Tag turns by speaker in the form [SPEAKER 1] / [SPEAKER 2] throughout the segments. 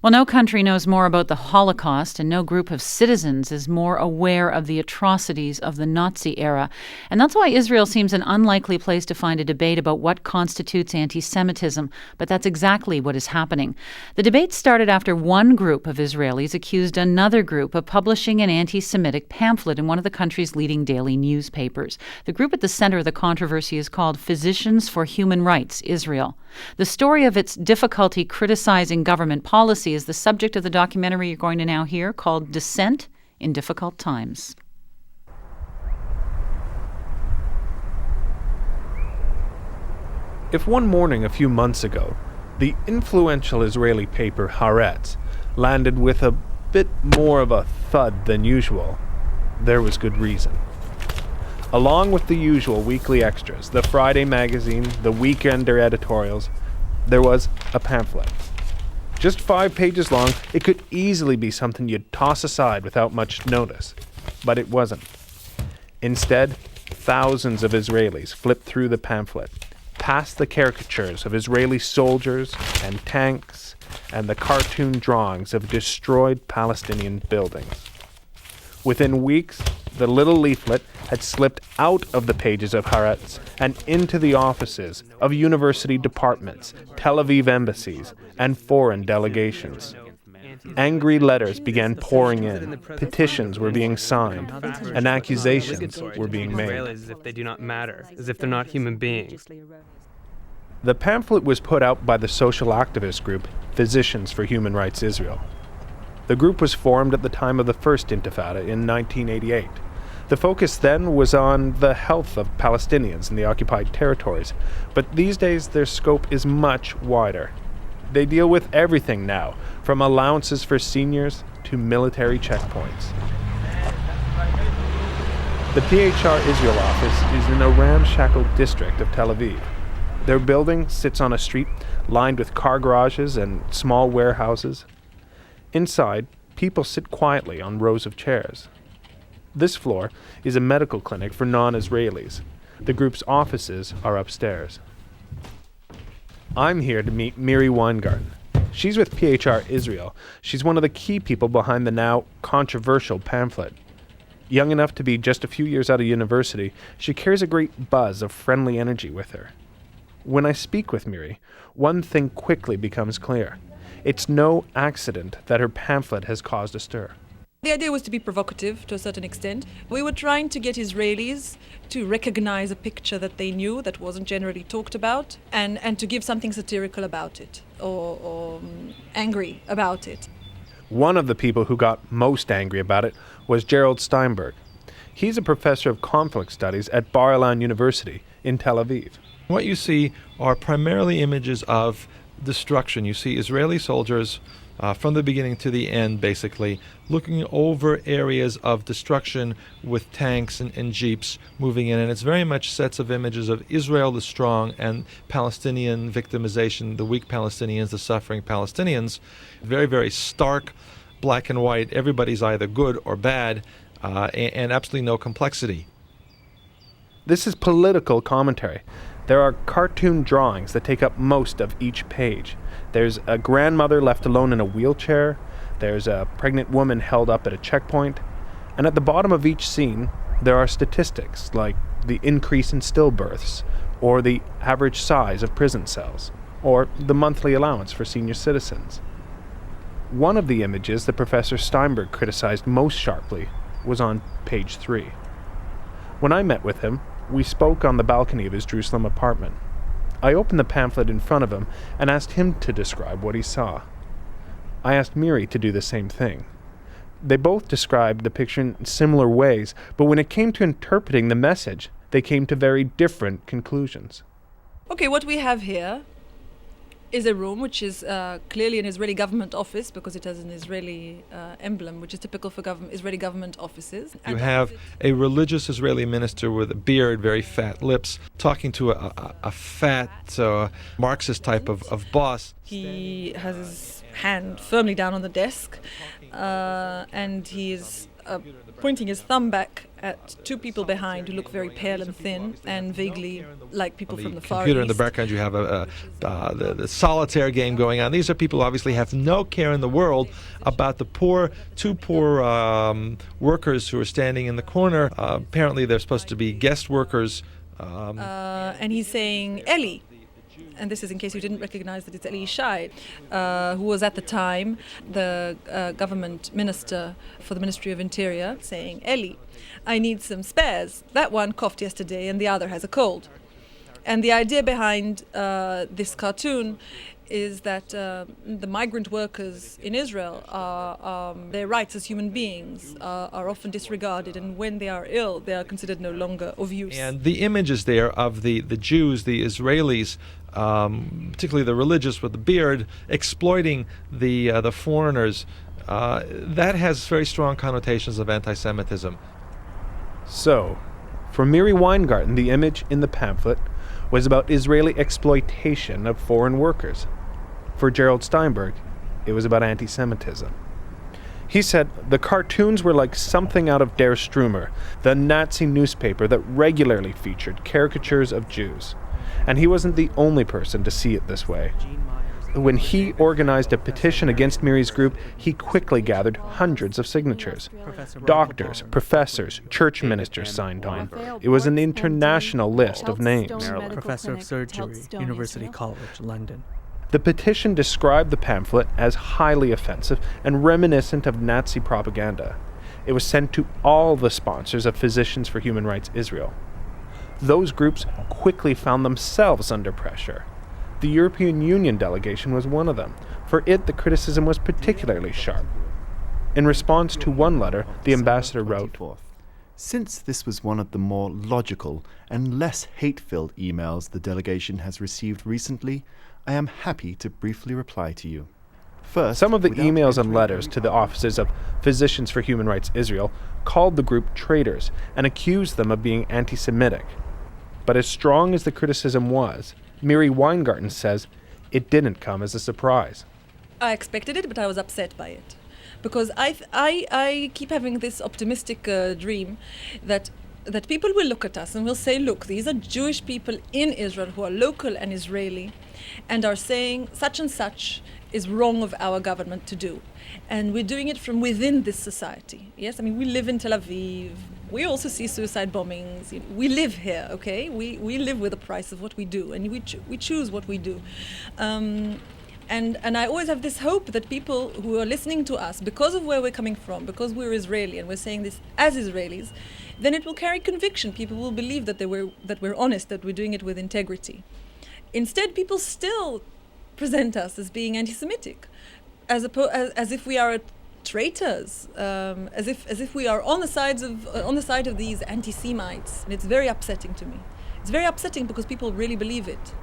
[SPEAKER 1] Well, no country knows more about the Holocaust, and no group of citizens is more aware of the atrocities of the Nazi era. And that's why Israel seems an unlikely place to find a debate about what constitutes anti-Semitism. But that's exactly what is happening. The debate started after one group of Israelis accused another group of publishing an anti-Semitic pamphlet in one of the country's leading daily newspapers. The group at the center of the controversy is called Physicians for Human Rights Israel. The story of its difficulty criticizing government policy is the subject of the documentary you're going to now hear, called Dissent in Difficult Times.
[SPEAKER 2] If one morning a few months ago, the influential Israeli paper Haaretz landed with a bit more of a thud than usual, there was good reason. Along with the usual weekly extras, the Friday magazine, the weekender editorials, there was a pamphlet. Just 5 pages long, it could easily be something you'd toss aside without much notice. But it wasn't. Instead, thousands of Israelis flipped through the pamphlet, past the caricatures of Israeli soldiers and tanks, and the cartoon drawings of destroyed Palestinian buildings. Within weeks, the little leaflet had slipped out of the pages of Haaretz and into the offices of university departments, Tel Aviv embassies, and foreign delegations. Angry letters began pouring in, petitions were being signed, and accusations were being made.
[SPEAKER 3] As if they do not matter, as if they're not human beings.
[SPEAKER 2] The pamphlet was put out by the social activist group Physicians for Human Rights Israel. The group was formed at the time of the first Intifada in 1988. The focus then was on the health of Palestinians in the occupied territories, but these days their scope is much wider. They deal with everything now, from allowances for seniors to military checkpoints. The PHRI Israel office is in a ramshackle district of Tel Aviv. Their building sits on a street lined with car garages and small warehouses. Inside, people sit quietly on rows of chairs. This floor is a medical clinic for non-Israelis. The group's offices are upstairs. I'm here to meet Miri Weingarten. She's with PHRI Israel. She's one of the key people behind the now controversial pamphlet. Young enough to be just a few years out of university, she carries a great buzz of friendly energy with her. When I speak with Miri, one thing quickly becomes clear. It's no accident that her pamphlet has caused a stir.
[SPEAKER 4] The idea was to be provocative to a certain extent. We were trying to get Israelis to recognize a picture that they knew that wasn't generally talked about and to give something satirical about it or angry about it.
[SPEAKER 2] One of the people who got most angry about it was Gerald Steinberg. He's a professor of conflict studies at Bar Ilan University in Tel Aviv.
[SPEAKER 5] What you see are primarily images of destruction. You see Israeli soldiers from the beginning to the end, basically, looking over areas of destruction with tanks and jeeps moving in. And it's very much sets of images of Israel the strong and Palestinian victimization, the weak Palestinians, the suffering Palestinians. Very, very stark, black and white. Everybody's either good or bad, and absolutely no complexity.
[SPEAKER 2] This is political commentary. There are cartoon drawings that take up most of each page. There's a grandmother left alone in a wheelchair. There's a pregnant woman held up at a checkpoint. And at the bottom of each scene, there are statistics like the increase in stillbirths, or the average size of prison cells, or the monthly allowance for senior citizens. One of the images that Professor Steinberg criticized most sharply was on page 3. When I met with him, we spoke on the balcony of his Jerusalem apartment. I opened the pamphlet in front of him and asked him to describe what he saw. I asked Miri to do the same thing. They both described the picture in similar ways, but when it came to interpreting the message, they came to very different conclusions.
[SPEAKER 4] Okay, what we have here is a room which is clearly an Israeli government office because it has an Israeli emblem, which is typical for Israeli government offices.
[SPEAKER 5] You have a religious Israeli minister with a beard, very fat lips, talking to a fat Marxist type of boss.
[SPEAKER 4] He has his hand firmly down on the desk and he is pointing his thumb back at two people behind who look very pale and thin and vaguely like people from the Far East.
[SPEAKER 5] Computer in the background, you have the solitaire game going on. These are people who obviously have no care in the world about the two poor workers who are standing in the corner. Apparently, they're supposed to be guest workers.
[SPEAKER 4] And he's saying, Eli. And this is in case you didn't recognize that it's Eli Yishai, who was at the time the government minister for the Ministry of Interior, saying, Eli, I need some spares. That one coughed yesterday and the other has a cold. And the idea behind this cartoon is that the migrant workers in Israel, their rights as human beings are often disregarded, and when they are ill, they are considered no longer of use.
[SPEAKER 5] And the images there of the Jews, the Israelis, particularly the religious with the beard, exploiting the foreigners, that has very strong connotations of anti-Semitism.
[SPEAKER 2] So, for Miri Weingarten, the image in the pamphlet was about Israeli exploitation of foreign workers. For Gerald Steinberg, it was about anti-Semitism. He said the cartoons were like something out of Der Stürmer, the Nazi newspaper that regularly featured caricatures of Jews. And he wasn't the only person to see it this way. When he organized a petition against Miri's group, he quickly gathered hundreds of signatures. Doctors, professors, church ministers signed on. It was an international list of names.
[SPEAKER 6] Professor of Surgery, University College, London.
[SPEAKER 2] The petition described the pamphlet as highly offensive and reminiscent of Nazi propaganda. It was sent to all the sponsors of Physicians for Human Rights Israel. Those groups quickly found themselves under pressure. The European Union delegation was one of them. For it, the criticism was particularly sharp. In response to one letter, the ambassador wrote,
[SPEAKER 7] Since this was one of the more logical and less hate-filled emails the delegation has received recently, I am happy to briefly reply to you. First,
[SPEAKER 2] some of the emails and letters to the offices of Physicians for Human Rights Israel called the group traitors and accused them of being anti-Semitic. But as strong as the criticism was, Miri Weingarten says it didn't come as a surprise.
[SPEAKER 4] I expected it, but I was upset by it. Because I keep having this optimistic dream that people will look at us and will say, look, these are Jewish people in Israel who are local and Israeli and are saying such and such is wrong of our government to do. And we're doing it from within this society. Yes, I mean, we live in Tel Aviv. We also see suicide bombings. We live here, okay? We live with the price of what we do, and we choose what we do. And I always have this hope that people who are listening to us, because of where we're coming from, because we're Israeli and we're saying this as Israelis, then it will carry conviction. People will believe that we're honest, that we're doing it with integrity. Instead, people still present us as being anti-Semitic, as if we are traitors, as if we are on the side of these anti-Semites, and it's very upsetting to me. It's very upsetting because people really believe it.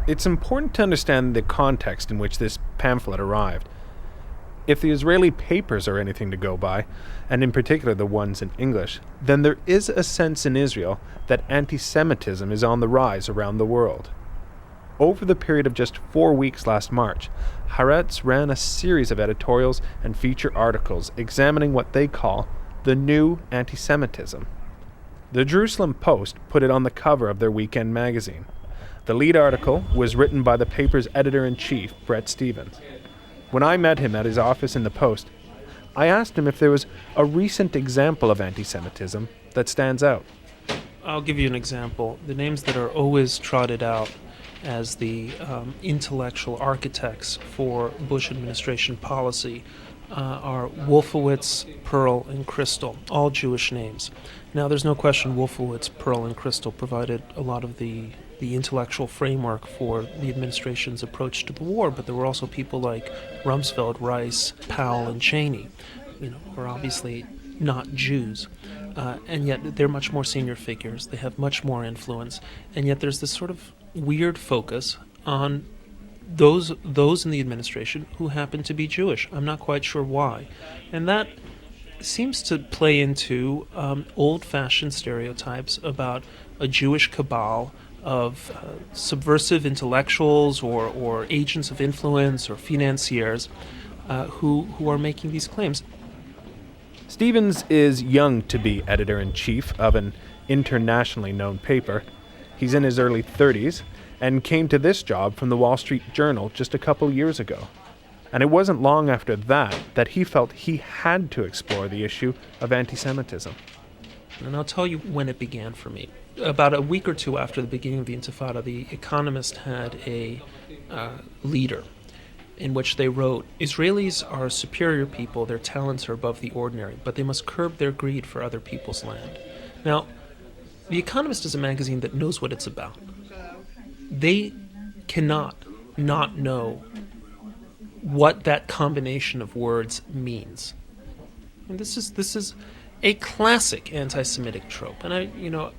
[SPEAKER 2] It's important to understand the context in which this pamphlet arrived. If the Israeli papers are anything to go by, and in particular the ones in English, then there is a sense in Israel that anti-Semitism is on the rise around the world. Over the period of just 4 weeks last March, Haaretz ran a series of editorials and feature articles examining what they call the new anti-Semitism. The Jerusalem Post put it on the cover of their weekend magazine. The lead article was written by the paper's editor-in-chief, Bret Stephens. When I met him at his office in the Post, I asked him if there was a recent example of anti-Semitism that stands out.
[SPEAKER 8] I'll give you an example. The names that are always trotted out as the intellectual architects for Bush administration policy are Wolfowitz, Pearl, and Kristol, all Jewish names. Now, there's no question Wolfowitz, Pearl, and Kristol provided a lot of the intellectual framework for the administration's approach to the war, but there were also people like Rumsfeld, Rice, Powell, and Cheney, who are obviously not Jews. And yet they're much more senior figures. They have much more influence. And yet there's this sort of weird focus on those in the administration who happen to be Jewish. I'm not quite sure why. And that seems to play into old-fashioned stereotypes about a Jewish cabal of subversive intellectuals or agents of influence or financiers who are making these claims.
[SPEAKER 2] Stevens is young to be editor-in-chief of an internationally known paper. He's in his early 30s and came to this job from the Wall Street Journal just a couple years ago. And it wasn't long after that he felt he had to explore the issue of anti-Semitism.
[SPEAKER 8] And I'll tell you when it began for me. About a week or two after the beginning of the Intifada, The Economist had a leader in which they wrote, Israelis are superior people, their talents are above the ordinary, but they must curb their greed for other people's land. Now, The Economist is a magazine that knows what it's about. They cannot not know what that combination of words means. And this is a classic anti-Semitic trope. And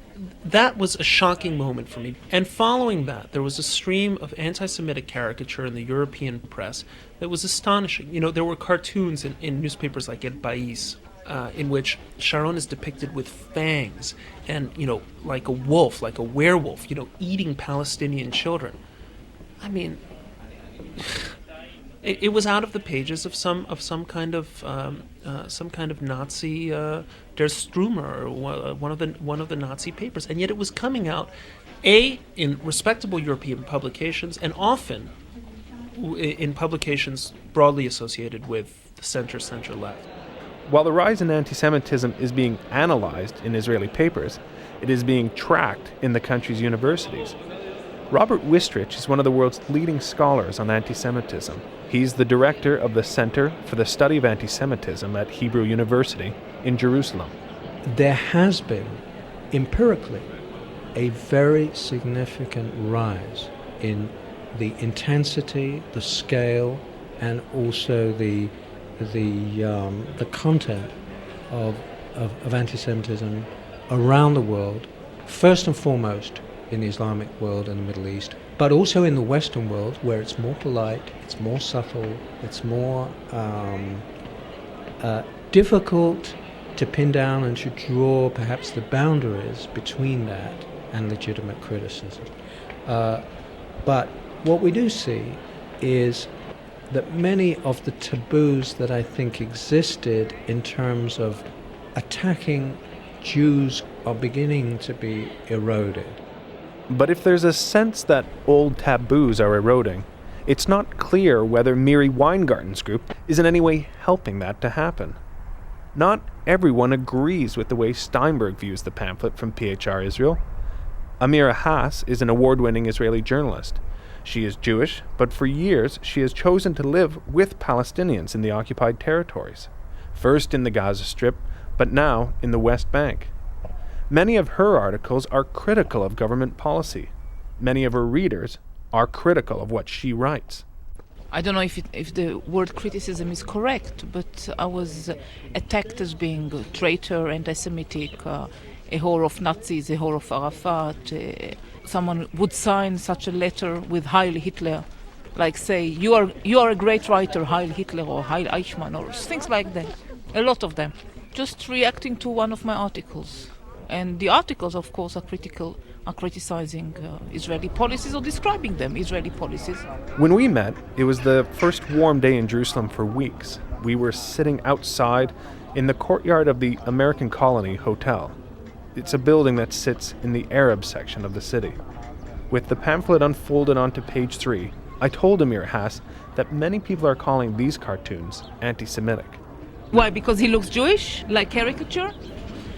[SPEAKER 8] that was a shocking moment for me. And following that, there was a stream of anti-Semitic caricature in the European press that was astonishing. There were cartoons in newspapers like El País, in which Sharon is depicted with fangs and, like a wolf, like a werewolf, eating Palestinian children. I mean, it was out of the pages of some kind of Nazi Der Strömer, or one of the Nazi papers, and yet it was coming out in respectable European publications, and often in publications broadly associated with the center left.
[SPEAKER 2] While the rise in anti-Semitism is being analyzed in Israeli papers, it is being tracked in the country's universities. Robert Wistrich is one of the world's leading scholars on anti-Semitism. He's the director of the Center for the Study of Anti-Semitism at Hebrew University in Jerusalem.
[SPEAKER 9] There has been, empirically, a very significant rise in the intensity, the scale, and also the content of anti-Semitism around the world, first and foremost in the Islamic world and the Middle East, but also in the Western world, where it's more polite, it's more subtle, it's more difficult to pin down and to draw perhaps the boundaries between that and legitimate criticism. But what we do see is that many of the taboos that I think existed in terms of attacking Jews are beginning to be eroded.
[SPEAKER 2] But if there's a sense that old taboos are eroding, it's not clear whether Miri Weingarten's group is in any way helping that to happen. Not everyone agrees with the way Steinberg views the pamphlet from PHRI Israel. Amira Haas is an award-winning Israeli journalist. She is Jewish, but for years she has chosen to live with Palestinians in the occupied territories, first in the Gaza Strip, but now in the West Bank. Many of her articles are critical of government policy. Many of her readers are critical of what she writes.
[SPEAKER 10] I don't know if the word criticism is correct, but I was attacked as being a traitor, anti-Semitic, a whore of Nazis, a whore of Arafat. Someone would sign such a letter with Heil Hitler, like say, you are a great writer, Heil Hitler or Heil Eichmann, or things like that. A lot of them. Just reacting to one of my articles. And the articles, of course, are criticizing Israeli policies or describing them, Israeli policies.
[SPEAKER 2] When we met, it was the first warm day in Jerusalem for weeks. We were sitting outside in the courtyard of the American Colony Hotel. It's a building that sits in the Arab section of the city. With the pamphlet unfolded onto page 3, I told Amir Haas that many people are calling these cartoons anti-Semitic.
[SPEAKER 10] Why? Because he looks Jewish, like caricature?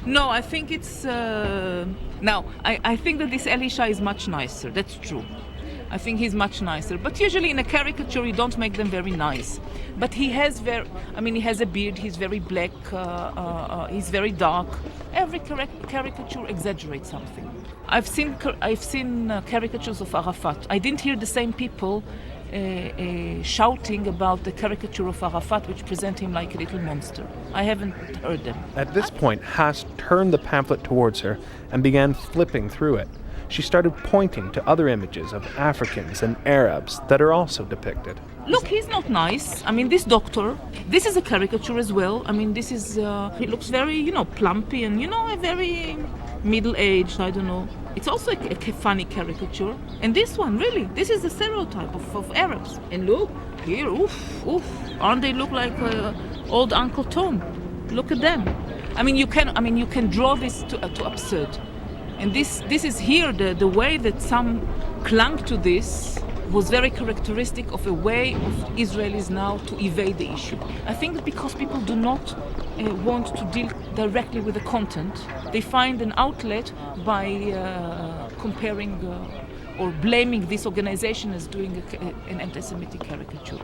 [SPEAKER 10] No, I think it's... I think that this Elisha is much nicer. That's true. I think he's much nicer. But usually in a caricature, you don't make them very nice. But he has he has a beard, he's very black, he's very dark. Every caricature exaggerates something. I've seen caricatures of Arafat. I didn't hear the same people shouting about the caricature of Arafat, which present him like a little monster. I haven't heard them.
[SPEAKER 2] At this point, Haas turned the pamphlet towards her and began flipping through it. She started pointing to other images of Africans and Arabs that are also depicted.
[SPEAKER 10] Look, he's not nice. I mean, this doctor, this is a caricature as well. I mean, this is, he looks very, plumpy and, a very middle-aged, I don't know. It's also a funny caricature. And this one, really, this is the stereotype of Arabs. And look, here, oof, aren't they look like old Uncle Tom? Look at them. You can draw this to absurd. And this is here, the way that some clung to this was very characteristic of a way of Israelis now to evade the issue. I think that because people do not want to deal directly with the content, they find an outlet by comparing or blaming this organization as doing an anti-Semitic caricature.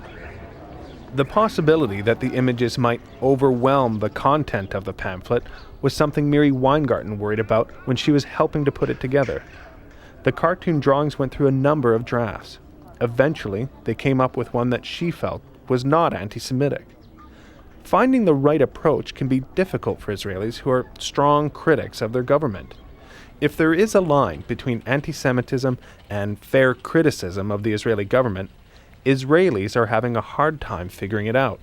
[SPEAKER 2] The possibility that the images might overwhelm the content of the pamphlet was something Miri Weingarten worried about when she was helping to put it together. The cartoon drawings went through a number of drafts. Eventually, they came up with one that she felt was not anti-Semitic. Finding the right approach can be difficult for Israelis who are strong critics of their government. If there is a line between anti-Semitism and fair criticism of the Israeli government, Israelis are having a hard time figuring it out.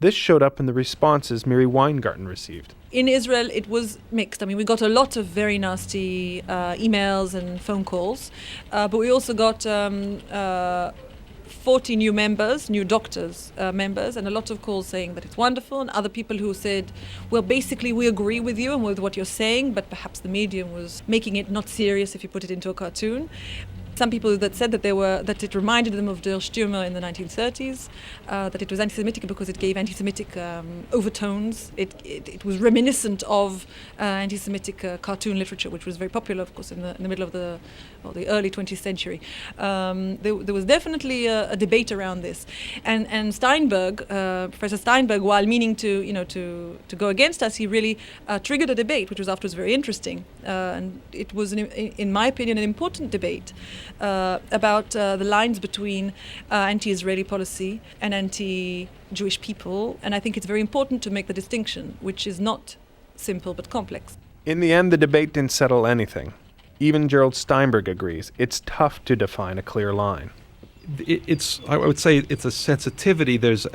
[SPEAKER 2] This showed up in the responses Miri Weingarten received.
[SPEAKER 4] In Israel, it was mixed. We got a lot of very nasty emails and phone calls, but we also got 40 new members, new doctors members, and a lot of calls saying that it's wonderful, and other people who said, well, basically we agree with you and with what you're saying, but perhaps the medium was making it not serious if you put it into a cartoon. Some people that said that it reminded them of Der Stürmer in the 1930s, that it was anti-Semitic because it gave anti-Semitic overtones. It was reminiscent of anti-Semitic cartoon literature, which was very popular, of course, in the middle of the early 20th century. There was definitely a debate around this, and Steinberg, Professor Steinberg, while meaning to go against us, he really triggered a debate, which was afterwards very interesting, and it was, in my opinion, an important debate. About the lines between anti-Israeli policy and anti-Jewish people, and I think it's very important to make the distinction, which is not simple but complex.
[SPEAKER 2] In the end, the debate didn't settle anything. Even Gerald Steinberg agrees it's tough to define a clear line.
[SPEAKER 5] I would say it's a sensitivity. There's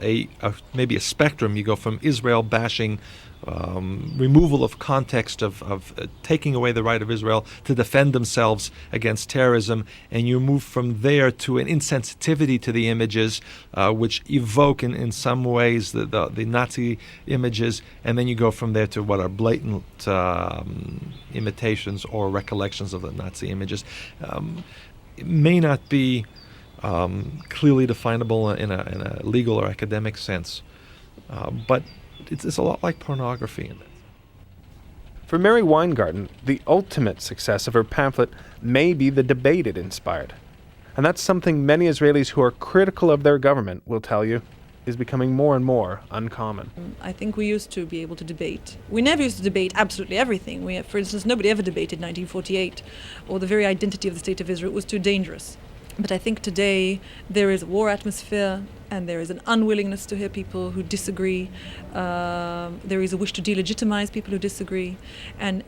[SPEAKER 5] maybe a spectrum. You go from Israel bashing, removal of context of taking away the right of Israel to defend themselves against terrorism, and you move from there to an insensitivity to the images, which evoke in some ways the Nazi images, and then you go from there to what are blatant imitations or recollections of the Nazi images. It may not be clearly definable in a legal or academic sense, but it's a lot like pornography in it.
[SPEAKER 2] For Miri Weingarten, the ultimate success of her pamphlet may be the debate it inspired. And that's something many Israelis who are critical of their government will tell you is becoming more and more uncommon.
[SPEAKER 4] I think we used to be able to debate. We never used to debate absolutely everything. For instance, nobody ever debated 1948, or the very identity of the State of Israel. It was too dangerous. But I think today there is a war atmosphere, and there is an unwillingness to hear people who disagree. There is a wish to delegitimize people who disagree, and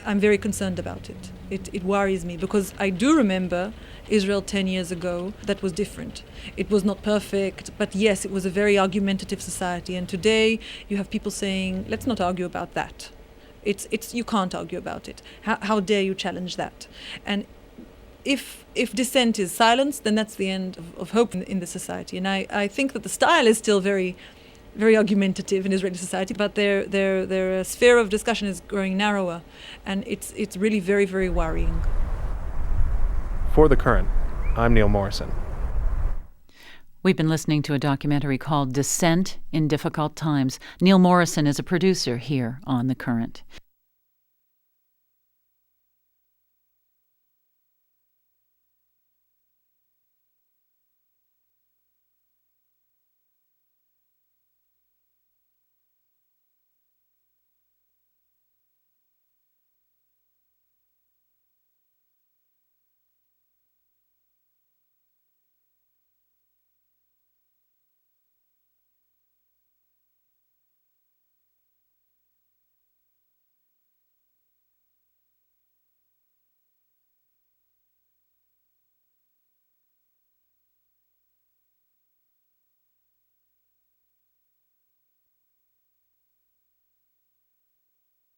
[SPEAKER 4] I'm very concerned about it. It worries me, because I do remember Israel 10 years ago that was different. It was not perfect, but yes, it was a very argumentative society. And today you have people saying, let's not argue about that. You can't argue about it. How dare you challenge that? And if dissent is silenced, then that's the end of hope in the society. And I think that the style is still very, very argumentative in Israeli society, but their sphere of discussion is growing narrower, and it's really very, very worrying.
[SPEAKER 2] For The Current, I'm Neil Morrison.
[SPEAKER 1] We've been listening to a documentary called Dissent in Difficult Times. Neil Morrison is a producer here on The Current.